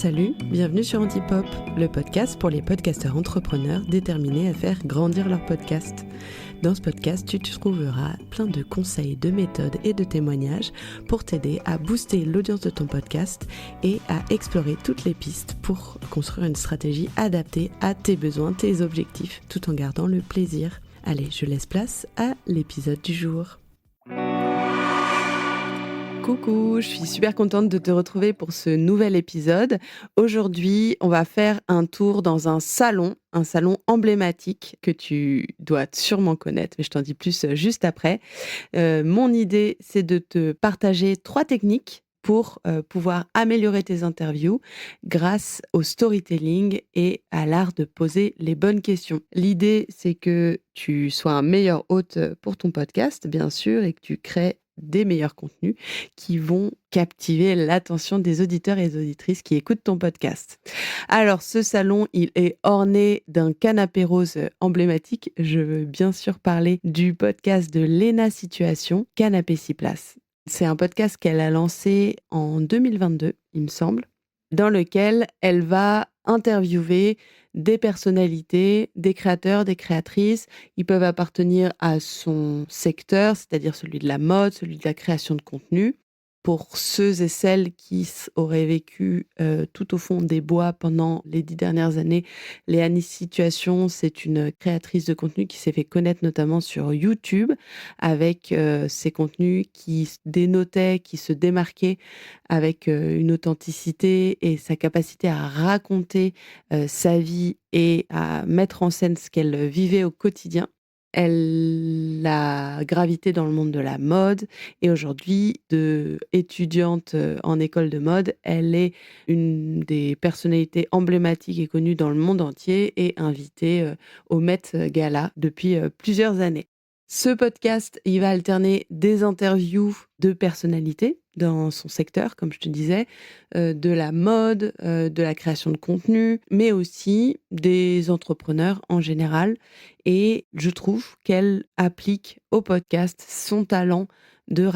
Salut, bienvenue sur Antipop, le podcast pour les podcasteurs entrepreneurs déterminés à faire grandir leur podcast. Dans ce podcast, tu trouveras plein de conseils, de méthodes et de témoignages pour t'aider à booster l'audience de ton podcast et à explorer toutes les pistes pour construire une stratégie adaptée à tes besoins, tes objectifs, tout en gardant le plaisir. Allez, je laisse place à l'épisode du jour. Coucou, je suis super contente de te retrouver pour ce nouvel épisode. Aujourd'hui, on va faire un tour dans un salon emblématique que tu dois sûrement connaître, mais je t'en dis plus juste après. Mon idée, c'est de te partager 3 techniques pour pouvoir améliorer tes interviews grâce au storytelling et à l'art de poser les bonnes questions. L'idée, c'est que tu sois un meilleur hôte pour ton podcast, bien sûr, et que tu crées des meilleurs contenus qui vont captiver l'attention des auditeurs et des auditrices qui écoutent ton podcast. Alors, ce salon, il est orné d'un canapé rose emblématique. Je veux bien sûr parler du podcast de Léna Situation, Canapé 6 places. C'est un podcast qu'elle a lancé en 2022, il me semble, dans lequel elle va interviewer des personnalités, des créateurs, des créatrices. Ils peuvent appartenir à son secteur, c'est-à-dire celui de la mode, celui de la création de contenu. Pour ceux et celles qui auraient vécu tout au fond des bois pendant les 10 dernières années, Léa Situation, c'est une créatrice de contenu qui s'est fait connaître notamment sur YouTube avec ses contenus qui se dénotaient, qui se démarquaient avec une authenticité et sa capacité à raconter sa vie et à mettre en scène ce qu'elle vivait au quotidien. Elle a gravité dans le monde de la mode et aujourd'hui, étudiante en école de mode, elle est une des personnalités emblématiques et connues dans le monde entier et invitée au Met Gala depuis plusieurs années. Ce podcast, il va alterner des interviews de personnalités dans son secteur, comme je te disais, de la mode, de la création de contenu, mais aussi des entrepreneurs en général. Et je trouve qu'elle applique au podcast son talent de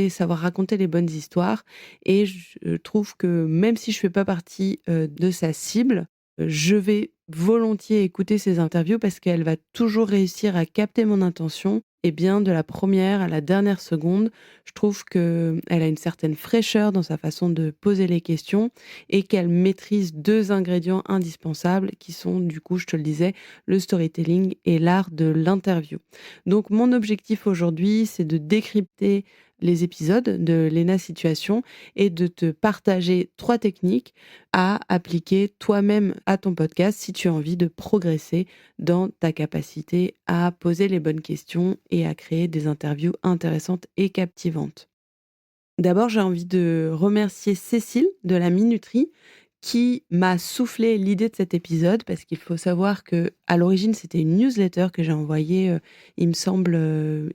savoir raconter les bonnes histoires. Et je trouve que même si je fais pas partie de sa cible, je vais volontiers écouter ses interviews parce qu'elle va toujours réussir à capter mon intention. Et bien, de la première à la dernière seconde, je trouve qu'elle a une certaine fraîcheur dans sa façon de poser les questions et qu'elle maîtrise 2 ingrédients indispensables qui sont, du coup, je te le disais, le storytelling et l'art de l'interview. Donc, mon objectif aujourd'hui, c'est de décrypter les épisodes de Léna Situation et de te partager 3 techniques à appliquer toi-même à ton podcast si tu as envie de progresser dans ta capacité à poser les bonnes questions et à créer des interviews intéressantes et captivantes. D'abord, j'ai envie de remercier Cécile de la Minuterie qui m'a soufflé l'idée de cet épisode parce qu'il faut savoir que à l'origine, c'était une newsletter que j'ai envoyée, il me semble,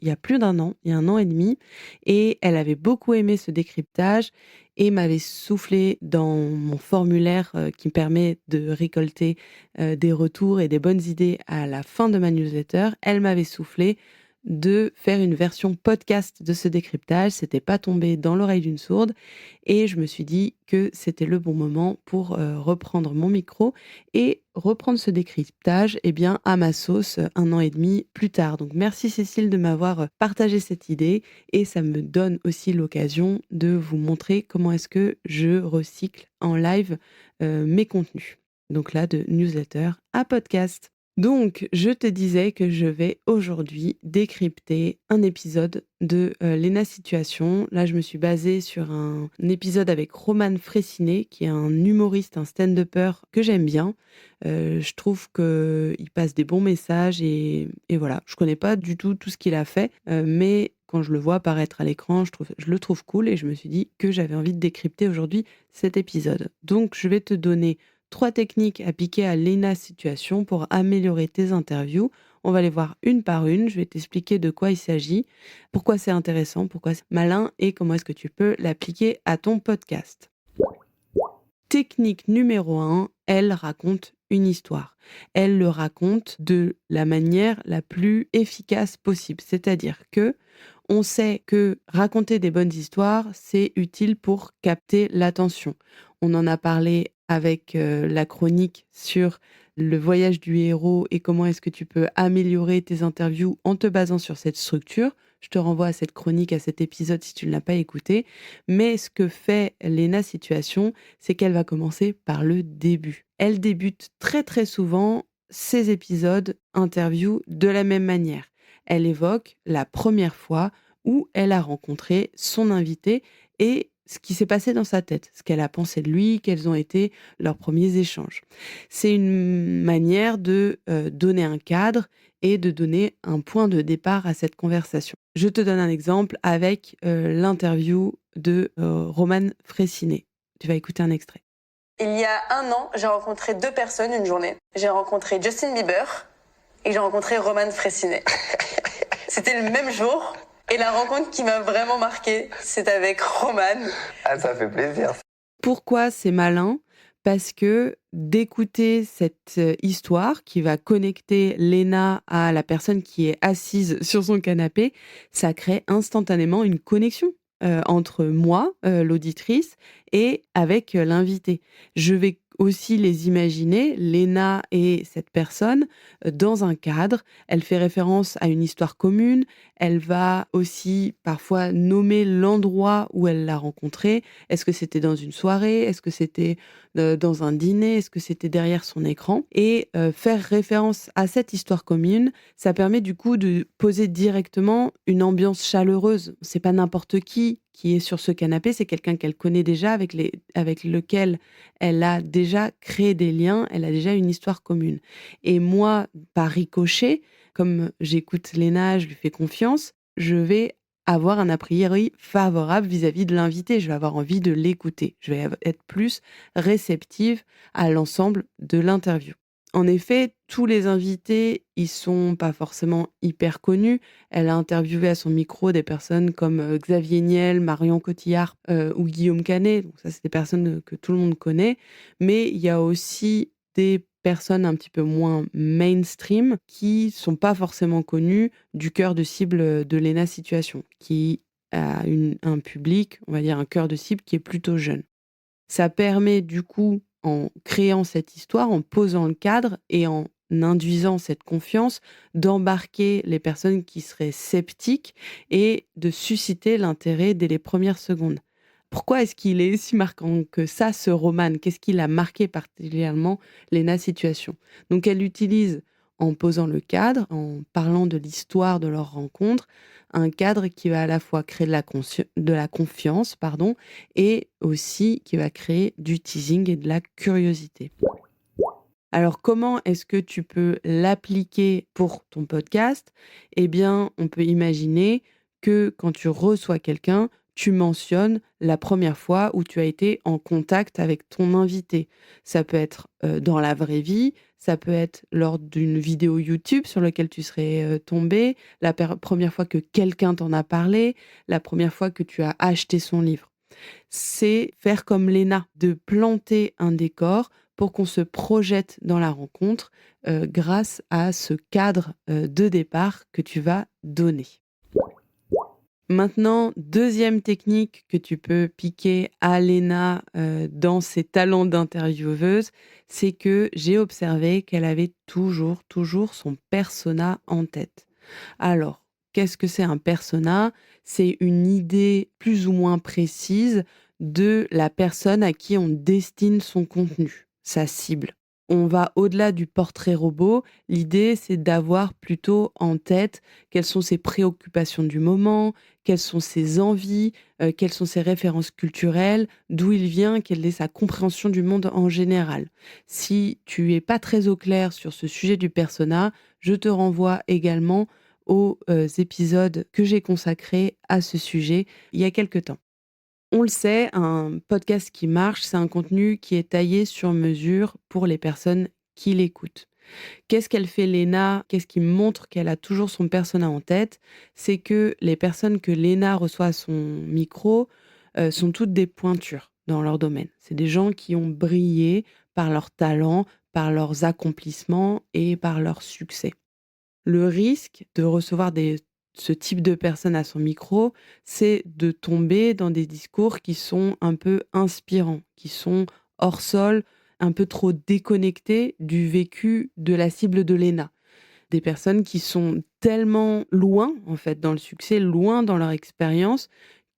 il y a plus d'1 an, il y a 1 an et demi et elle avait beaucoup aimé ce décryptage et m'avait soufflé dans mon formulaire, qui me permet de récolter, des retours et des bonnes idées à la fin de ma newsletter. Elle m'avait soufflé de faire une version podcast de ce décryptage. C'était pas tombé dans l'oreille d'une sourde et je me suis dit que c'était le bon moment pour reprendre mon micro et reprendre ce décryptage à ma sauce 1 an et demi plus tard. Donc merci Cécile de m'avoir partagé cette idée et ça me donne aussi l'occasion de vous montrer comment est-ce que je recycle en live mes contenus. Donc là, de newsletter à podcast. Donc, je te disais que je vais aujourd'hui décrypter un épisode de Léna Situation. Là, je me suis basée sur un épisode avec Roman Fressinet, qui est un humoriste, un stand-upper que j'aime bien. Je trouve qu'il passe des bons messages et voilà. Je connais pas du tout ce qu'il a fait, mais quand je le vois apparaître à l'écran, je le trouve cool et je me suis dit que j'avais envie de décrypter aujourd'hui cet épisode. Donc, je vais te donner 3 techniques appliquées à Léna Situation pour améliorer tes interviews. On va les voir une par une. Je vais t'expliquer de quoi il s'agit, pourquoi c'est intéressant, pourquoi c'est malin et comment est-ce que tu peux l'appliquer à ton podcast. Technique numéro 1, elle raconte une histoire. Elle le raconte de la manière la plus efficace possible. C'est-à-dire que on sait que raconter des bonnes histoires, c'est utile pour capter l'attention. On en a parlé avec la chronique sur le voyage du héros et comment est-ce que tu peux améliorer tes interviews en te basant sur cette structure. Je te renvoie à cette chronique, à cet épisode si tu ne l'as pas écouté. Mais ce que fait Léna Situation, c'est qu'elle va commencer par le début. Elle débute très très souvent ses épisodes interviews de la même manière. Elle évoque la première fois où elle a rencontré son invité et ce qui s'est passé dans sa tête, ce qu'elle a pensé de lui, quels ont été leurs premiers échanges. C'est une manière de donner un cadre et de donner un point de départ à cette conversation. Je te donne un exemple avec l'interview de Romane Fressinet. Tu vas écouter un extrait. Il y a 1 an, j'ai rencontré 2 personnes une journée. J'ai rencontré Justin Bieber et j'ai rencontré Romane Fressinet. C'était le même jour. Et la rencontre qui m'a vraiment marquée, c'est avec Romane. Ah, ça fait plaisir. Pourquoi c'est malin ? Parce que d'écouter cette histoire qui va connecter Léna à la personne qui est assise sur son canapé, ça crée instantanément une connexion entre moi, l'auditrice, et avec l'invité. Je vais aussi les imaginer, Léna et cette personne, dans un cadre. Elle fait référence à une histoire commune. Elle va aussi parfois nommer l'endroit où elle l'a rencontré. Est-ce que c'était dans une soirée? Est-ce que c'était dans un dîner? Est-ce que c'était derrière son écran? Et faire référence à cette histoire commune, ça permet du coup de poser directement une ambiance chaleureuse. C'est pas n'importe qui est sur ce canapé, c'est quelqu'un qu'elle connaît déjà, avec lequel elle a déjà créé des liens, elle a déjà une histoire commune. Et moi, par ricochet, comme j'écoute Léna, je lui fais confiance, je vais avoir un a priori favorable vis-à-vis de l'invité. Je vais avoir envie de l'écouter. Je vais être plus réceptive à l'ensemble de l'interview. En effet, tous les invités, ils sont pas forcément hyper connus. Elle a interviewé à son micro des personnes comme Xavier Niel, Marion Cotillard ou Guillaume Canet. Donc ça, c'est des personnes que tout le monde connaît. Mais il y a aussi des personnes un petit peu moins mainstream qui sont pas forcément connues du cœur de cible de Léna Situation, qui a un public, on va dire un cœur de cible qui est plutôt jeune. Ça permet du coup, en créant cette histoire, en posant le cadre et en induisant cette confiance, d'embarquer les personnes qui seraient sceptiques et de susciter l'intérêt dès les premières secondes. Pourquoi est-ce qu'il est si marquant que ça, ce roman? Qu'est-ce qui l'a marqué particulièrement, Léna Situation? Donc elle utilise, en posant le cadre, en parlant de l'histoire de leur rencontre, un cadre qui va à la fois créer de la confiance, pardon, et aussi qui va créer du teasing et de la curiosité. Alors, comment est-ce que tu peux l'appliquer pour ton podcast? Eh bien, on peut imaginer que quand tu reçois quelqu'un, tu mentionnes la première fois où tu as été en contact avec ton invité. Ça peut être dans la vraie vie, ça peut être lors d'une vidéo YouTube sur laquelle tu serais tombé, la première fois que quelqu'un t'en a parlé, la première fois que tu as acheté son livre. C'est faire comme Léna, de planter un décor pour qu'on se projette dans la rencontre grâce à ce cadre de départ que tu vas donner. Maintenant, deuxième technique que tu peux piquer à Léna dans ses talents d'intervieweuse, c'est que j'ai observé qu'elle avait toujours son persona en tête. Alors, qu'est-ce que c'est un persona? C'est une idée plus ou moins précise de la personne à qui on destine son contenu, sa cible. On va au-delà du portrait robot. L'idée, c'est d'avoir plutôt en tête quelles sont ses préoccupations du moment, quelles sont ses envies, quelles sont ses références culturelles, d'où il vient, quelle est sa compréhension du monde en général. Si tu es pas très au clair sur ce sujet du persona, je te renvoie également aux épisodes que j'ai consacrés à ce sujet il y a quelque temps. On le sait, un podcast qui marche, c'est un contenu qui est taillé sur mesure pour les personnes qui l'écoutent. Qu'est-ce qu'elle fait Léna? Qu'est-ce qui montre qu'elle a toujours son persona en tête? C'est que les personnes que Léna reçoit à son micro sont toutes des pointures dans leur domaine. C'est des gens qui ont brillé par leur talent, par leurs accomplissements et par leur succès. Le risque de recevoir ce type de personnes à son micro, c'est de tomber dans des discours qui sont un peu inspirants, qui sont hors sol un peu trop déconnectées du vécu de la cible de Léna. Des personnes qui sont tellement loin, en fait, dans le succès, loin dans leur expérience,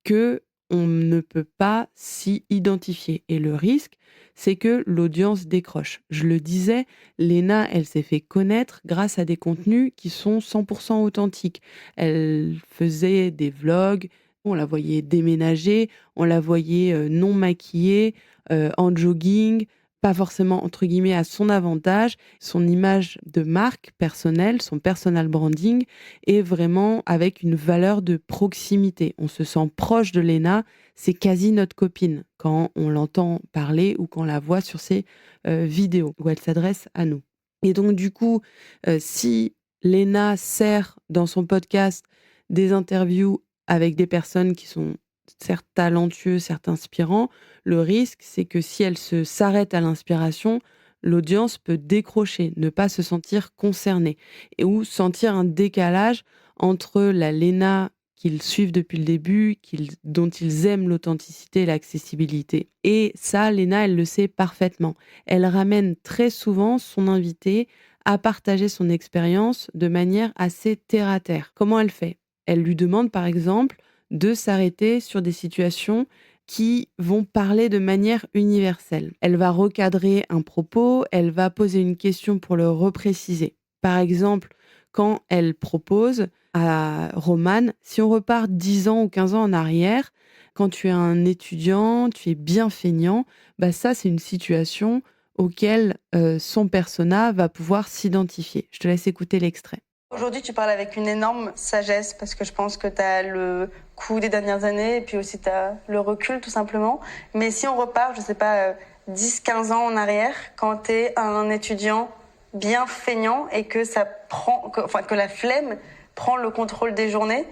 que on ne peut pas s'y identifier. Et le risque, c'est que l'audience décroche. Je le disais, Léna, elle s'est fait connaître grâce à des contenus qui sont 100% authentiques. Elle faisait des vlogs, on la voyait déménager, on la voyait non maquillée, en jogging, pas forcément entre guillemets à son avantage. Son image de marque personnelle, son personal branding, est vraiment avec une valeur de proximité. On se sent proche de Léna, c'est quasi notre copine quand on l'entend parler ou qu'on la voit sur ses vidéos où elle s'adresse à nous. Et donc du coup, si Léna sert dans son podcast des interviews avec des personnes qui sont certes talentueux, certes inspirants, le risque, c'est que si elle s'arrête à l'inspiration, l'audience peut décrocher, ne pas se sentir concernée ou sentir un décalage entre la Léna qu'ils suivent depuis le début, dont ils aiment l'authenticité et l'accessibilité. Et ça, Léna, elle le sait parfaitement. Elle ramène très souvent son invité à partager son expérience de manière assez terre-à-terre. Comment elle fait? Elle lui demande, par exemple, de s'arrêter sur des situations qui vont parler de manière universelle. Elle va recadrer un propos, elle va poser une question pour le repréciser. Par exemple, quand elle propose à Romane, si on repart 10 ans ou 15 ans en arrière, quand tu es un étudiant, tu es bien feignant, bah ça c'est une situation auquel son persona va pouvoir s'identifier. Je te laisse écouter l'extrait. Aujourd'hui, tu parles avec une énorme sagesse parce que je pense que tu as le coup des dernières années et puis aussi tu as le recul tout simplement. Mais si on repart, je sais pas, 10-15 ans en arrière, quand tu es un étudiant bien feignant et que que la flemme prend le contrôle des journées,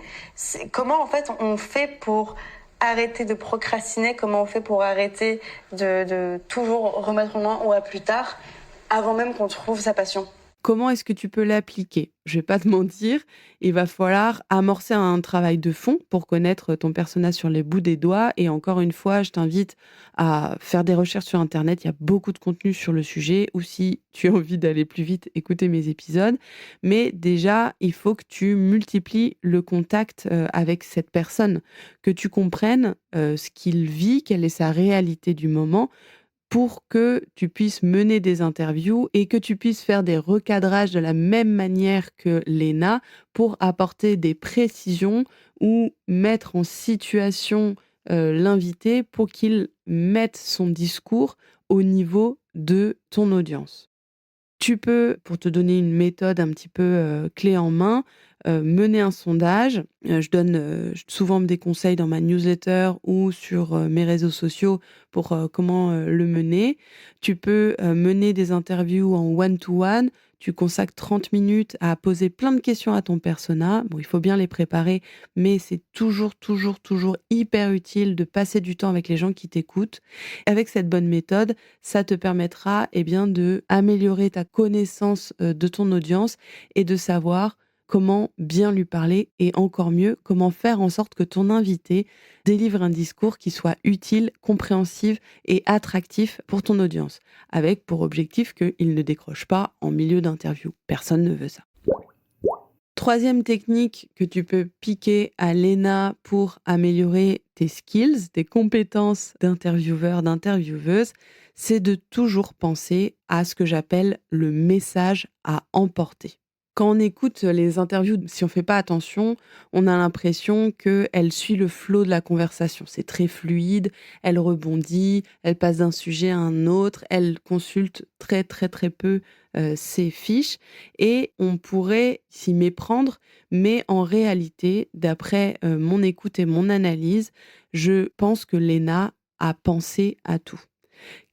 comment en fait on fait pour arrêter de procrastiner, comment on fait pour arrêter de toujours remettre au moins ou à plus tard avant même qu'on trouve sa passion? Comment est-ce que tu peux l'appliquer? Je vais pas te mentir, il va falloir amorcer un travail de fond pour connaître ton persona sur les bouts des doigts et encore une fois, je t'invite à faire des recherches sur internet, il y a beaucoup de contenu sur le sujet ou si tu as envie d'aller plus vite, écouter mes épisodes. Mais déjà, il faut que tu multiplies le contact, avec cette personne, que tu comprennes, ce qu'il vit, quelle est sa réalité du moment pour que tu puisses mener des interviews et que tu puisses faire des recadrages de la même manière que Léna pour apporter des précisions ou mettre en situation, l'invité pour qu'il mette son discours au niveau de ton audience. Tu peux, pour te donner une méthode un petit peu, clé en main, mener un sondage. Je donne, souvent des conseils dans ma newsletter ou sur, mes réseaux sociaux pour, comment, le mener. Tu peux, mener des interviews en one to one. Tu consacres 30 minutes à poser plein de questions à ton persona. Bon, il faut bien les préparer, mais c'est toujours, toujours, toujours hyper utile de passer du temps avec les gens qui t'écoutent. Avec cette bonne méthode, ça te permettra, eh bien, de améliorer ta connaissance, de ton audience et de savoir comment bien lui parler et encore mieux, comment faire en sorte que ton invité délivre un discours qui soit utile, compréhensif et attractif pour ton audience, avec pour objectif qu'il ne décroche pas en milieu d'interview. Personne ne veut ça. Troisième technique que tu peux piquer à Léna pour améliorer tes skills, tes compétences d'intervieweur, d'intervieweuse, c'est de toujours penser à ce que j'appelle le message à emporter. Quand on écoute les interviews, si on fait pas attention, on a l'impression qu'elle suit le flot de la conversation. C'est très fluide, elle rebondit, elle passe d'un sujet à un autre, elle consulte très, très, très peu, ses fiches et on pourrait s'y méprendre. Mais en réalité, d'après, mon écoute et mon analyse, je pense que Léna a pensé à tout.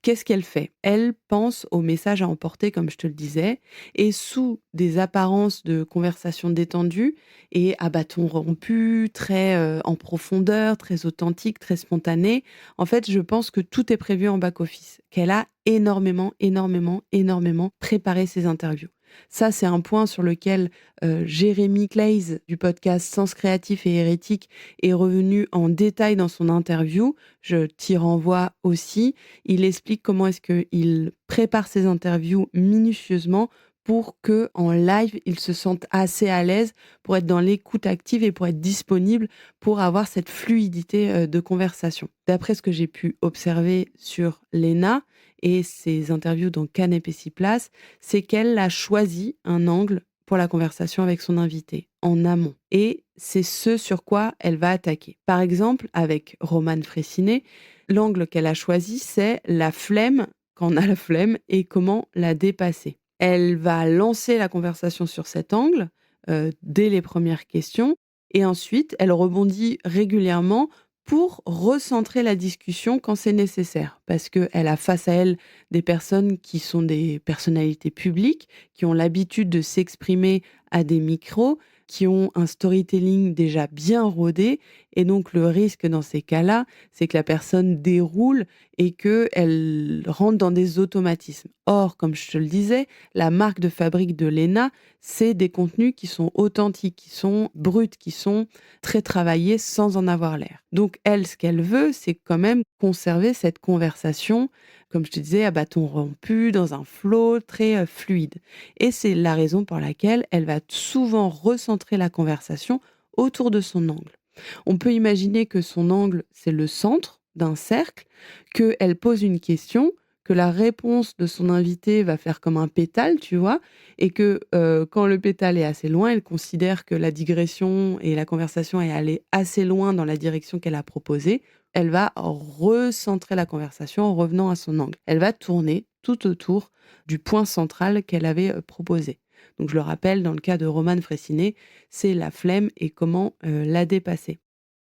Qu'est-ce qu'elle fait? Elle pense au message à emporter, comme je te le disais, et sous des apparences de conversation détendue et à bâton rompu, très en profondeur, très authentique, très spontané. En fait, je pense que tout est prévu en back-office, qu'elle a énormément, énormément, énormément préparé ses interviews. Ça, c'est un point sur lequel Jérémy Claeys du podcast Sens créatif et hérétique est revenu en détail dans son interview. Je t'y renvoie aussi. Il explique comment est-ce qu'il prépare ses interviews minutieusement pour que en live, il se sente assez à l'aise pour être dans l'écoute active et pour être disponible pour avoir cette fluidité de conversation. D'après ce que j'ai pu observer sur Léna et ses interviews dans Canapé 6 places, c'est qu'elle a choisi un angle pour la conversation avec son invité en amont. Et c'est ce sur quoi elle va attaquer. Par exemple, avec Romane Frécinet, l'angle qu'elle a choisi, c'est la flemme, quand on a la flemme, et comment la dépasser. Elle va lancer la conversation sur cet angle dès les premières questions et ensuite elle rebondit régulièrement pour recentrer la discussion quand c'est nécessaire. Parce qu'elle a face à elle des personnes qui sont des personnalités publiques, qui ont l'habitude de s'exprimer à des micros, qui ont un storytelling déjà bien rodé. Et donc le risque dans ces cas-là, c'est que la personne déroule et qu'elle rentre dans des automatismes. Or, comme je te le disais, la marque de fabrique de Léna, c'est des contenus qui sont authentiques, qui sont bruts, qui sont très travaillés sans en avoir l'air. Donc elle, ce qu'elle veut, c'est quand même conserver cette conversation, comme je te disais, à bâton rompu, dans un flow très fluide. Et c'est la raison pour laquelle elle va souvent recentrer la conversation autour de son angle. On peut imaginer que son angle, c'est le centre d'un cercle, qu'elle pose une question, que la réponse de son invité va faire comme un pétale, tu vois, et que quand le pétale est assez loin, elle considère que la digression et la conversation est allée assez loin dans la direction qu'elle a proposée. Elle va recentrer la conversation en revenant à son angle. Elle va tourner tout autour du point central qu'elle avait proposé. Donc je le rappelle, dans le cas de Romane Frécinet, c'est la flemme et comment la dépasser.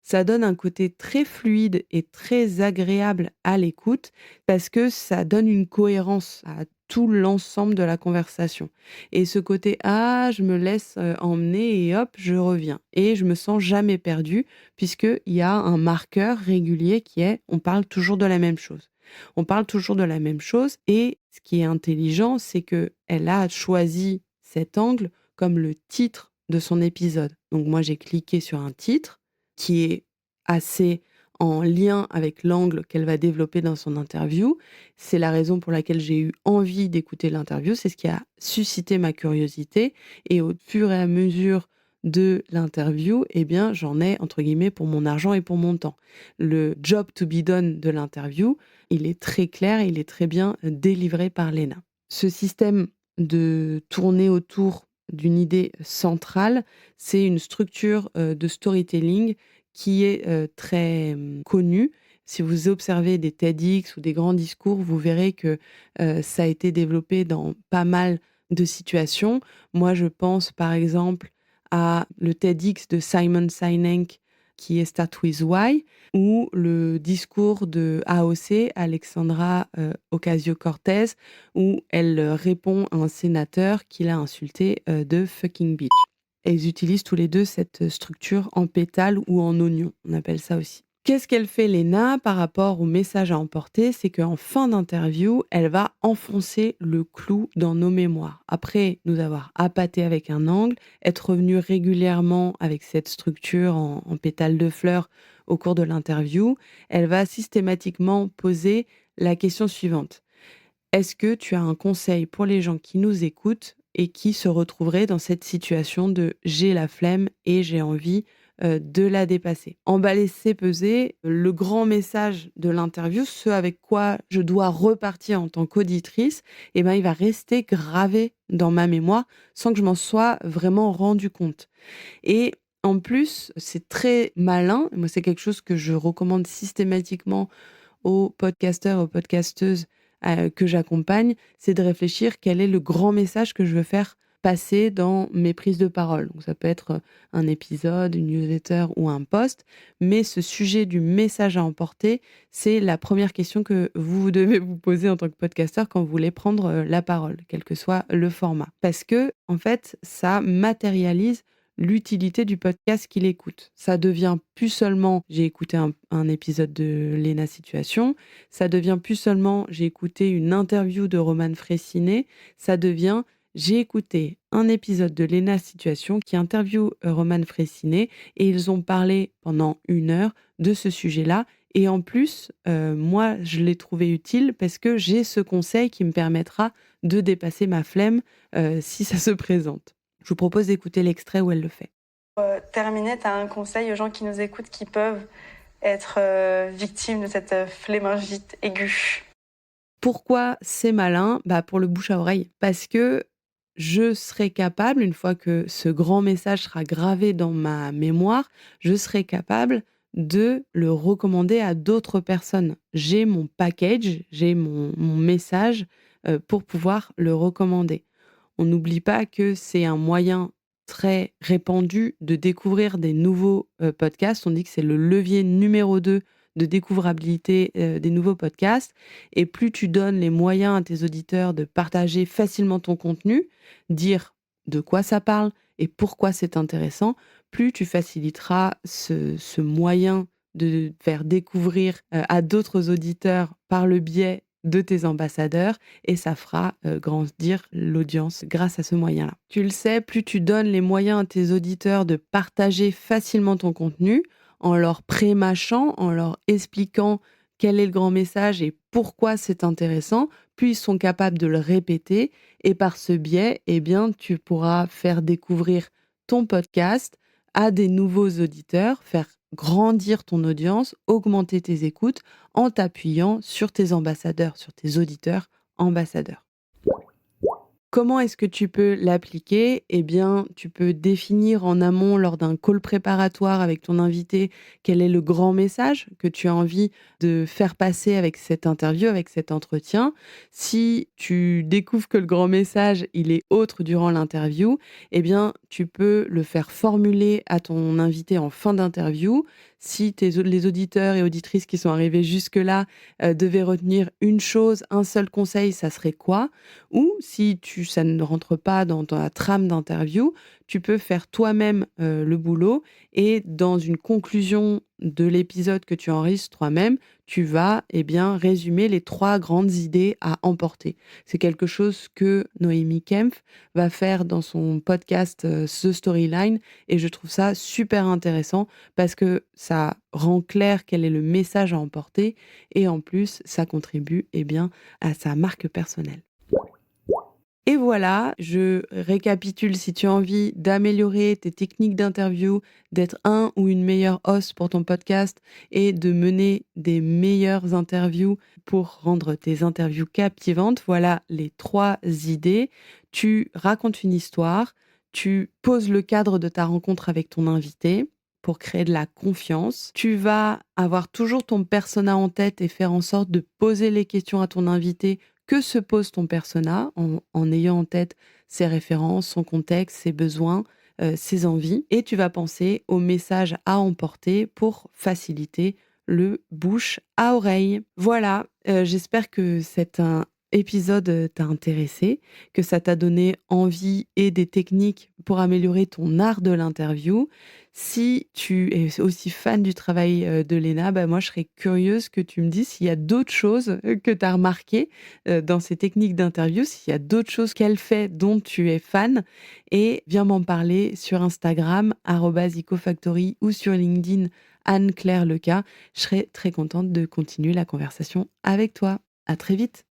Ça donne un côté très fluide et très agréable à l'écoute parce que ça donne une cohérence à tout l'ensemble de la conversation. Et ce côté «Ah, je me laisse, emmener et hop, je reviens» et je me sens jamais perdue puisqu'il y a un marqueur régulier qui est: on parle toujours de la même chose. On parle toujours de la même chose et ce qui est intelligent, c'est qu'elle a choisi cet angle comme le titre de son épisode. Donc moi, j'ai cliqué sur un titre qui est assez en lien avec l'angle qu'elle va développer dans son interview. C'est la raison pour laquelle j'ai eu envie d'écouter l'interview, c'est ce qui a suscité ma curiosité et au fur et à mesure de l'interview, eh bien, j'en ai entre guillemets «pour mon argent et pour mon temps». Le job to be done de l'interview, il est très clair, il est très bien délivré par Léna. Ce système de tourner autour d'une idée centrale, c'est une structure de storytelling qui est très connue. Si vous observez des TEDx ou des grands discours, vous verrez que ça a été développé dans pas mal de situations. Moi, je pense par exemple à le TEDx de Simon Sinek qui est Start with Why, ou le discours de AOC, Alexandra Ocasio-Cortez, où elle répond à un sénateur qui l'a insulté de fucking bitch. Et ils utilisent tous les deux cette structure en pétale ou en oignon, on appelle ça aussi. Qu'est-ce qu'elle fait, Léna, par rapport au message à emporter? C'est qu'en fin d'interview, elle va enfoncer le clou dans nos mémoires. Après nous avoir appâté avec un angle, être revenue régulièrement avec cette structure en pétales de fleurs au cours de l'interview, elle va systématiquement poser la question suivante. Est-ce que tu as un conseil pour les gens qui nous écoutent et qui se retrouveraient dans cette situation de j'ai la flemme et j'ai envie de la dépasser? Emballer, c'est peser. Le grand message de l'interview, ce avec quoi je dois repartir en tant qu'auditrice, eh ben, il va rester gravé dans ma mémoire sans que je m'en sois vraiment rendu compte. Et en plus, c'est très malin. Moi, c'est quelque chose que je recommande systématiquement aux podcasteurs, aux podcasteuses que j'accompagne, c'est de réfléchir quel est le grand message que je veux faire passer dans mes prises de parole. Donc ça peut être un épisode, une newsletter ou un post, mais ce sujet du message à emporter, c'est la première question que vous devez vous poser en tant que podcasteur quand vous voulez prendre la parole, quel que soit le format. Parce que, en fait, ça matérialise l'utilité du podcast qu'il écoute. Ça devient plus seulement j'ai écouté un épisode de Léna Situation, ça devient plus seulement j'ai écouté une interview de Romane Frécinet, ça devient J'ai écouté un épisode de Léna Situation qui interviewe Roman Frécinet et ils ont parlé pendant 1 heure de ce sujet-là. Et en plus, moi, je l'ai trouvé utile parce que j'ai ce conseil qui me permettra de dépasser ma flemme si ça se présente. Je vous propose d'écouter l'extrait où elle le fait. Terminer, tu as un conseil aux gens qui nous écoutent qui peuvent être victimes de cette flémingite aiguë? Pourquoi c'est malin? Pour le bouche à oreille. Parce que je serai capable, une fois que ce grand message sera gravé dans ma mémoire, je serai capable de le recommander à d'autres personnes. J'ai mon package, j'ai mon message pour pouvoir le recommander. On n'oublie pas que c'est un moyen très répandu de découvrir des nouveaux podcasts. On dit que c'est le levier numéro 2 de découvrabilité des nouveaux podcasts. Et plus tu donnes les moyens à tes auditeurs de partager facilement ton contenu, dire de quoi ça parle et pourquoi c'est intéressant, plus tu faciliteras ce moyen de faire découvrir à d'autres auditeurs par le biais de tes ambassadeurs et ça fera grandir l'audience grâce à ce moyen-là. Tu le sais, plus tu donnes les moyens à tes auditeurs de partager facilement ton contenu en leur prémâchant, en leur expliquant quel est le grand message et pourquoi c'est intéressant, plus ils sont capables de le répéter et par ce biais, eh bien, tu pourras faire découvrir ton podcast à des nouveaux auditeurs, faire grandir ton audience, augmenter tes écoutes en t'appuyant sur tes ambassadeurs, sur tes auditeurs ambassadeurs. Comment est-ce que tu peux l'appliquer? Eh bien, tu peux définir en amont lors d'un call préparatoire avec ton invité quel est le grand message que tu as envie de faire passer avec cette interview, avec cet entretien. Si tu découvres que le grand message, il est autre durant l'interview, eh bien, tu peux le faire formuler à ton invité en fin d'interview. Si les auditeurs et auditrices qui sont arrivés jusque-là devaient retenir une chose, un seul conseil, ça serait quoi? Ou si ça ne rentre pas dans ta trame d'interview, tu peux faire toi-même le boulot et dans une conclusion de l'épisode que tu enregistres toi-même, tu vas résumer les 3 grandes idées à emporter. C'est quelque chose que Noémie Kempf va faire dans son podcast The Storyline et je trouve ça super intéressant parce que ça rend clair quel est le message à emporter et en plus ça contribue à sa marque personnelle. Et voilà, je récapitule, si tu as envie d'améliorer tes techniques d'interview, d'être un ou une meilleure host pour ton podcast et de mener des meilleures interviews pour rendre tes interviews captivantes, voilà les 3 idées. Tu racontes une histoire, tu poses le cadre de ta rencontre avec ton invité pour créer de la confiance. Tu vas avoir toujours ton persona en tête et faire en sorte de poser les questions à ton invité que se pose ton persona en ayant en tête ses références, son contexte, ses besoins, ses envies. Et tu vas penser au message à emporter pour faciliter le bouche à oreille. Voilà, j'espère que cet épisode t'a intéressé, que ça t'a donné envie et des techniques pour améliorer ton art de l'interview. Si tu es aussi fan du travail de Léna, moi je serais curieuse que tu me dises s'il y a d'autres choses que tu as remarquées dans ces techniques d'interview, s'il y a d'autres choses qu'elle fait dont tu es fan et viens m'en parler sur Instagram @ecofactory ou sur LinkedIn Anne-Claire Leca. Je serais très contente de continuer la conversation avec toi. À très vite.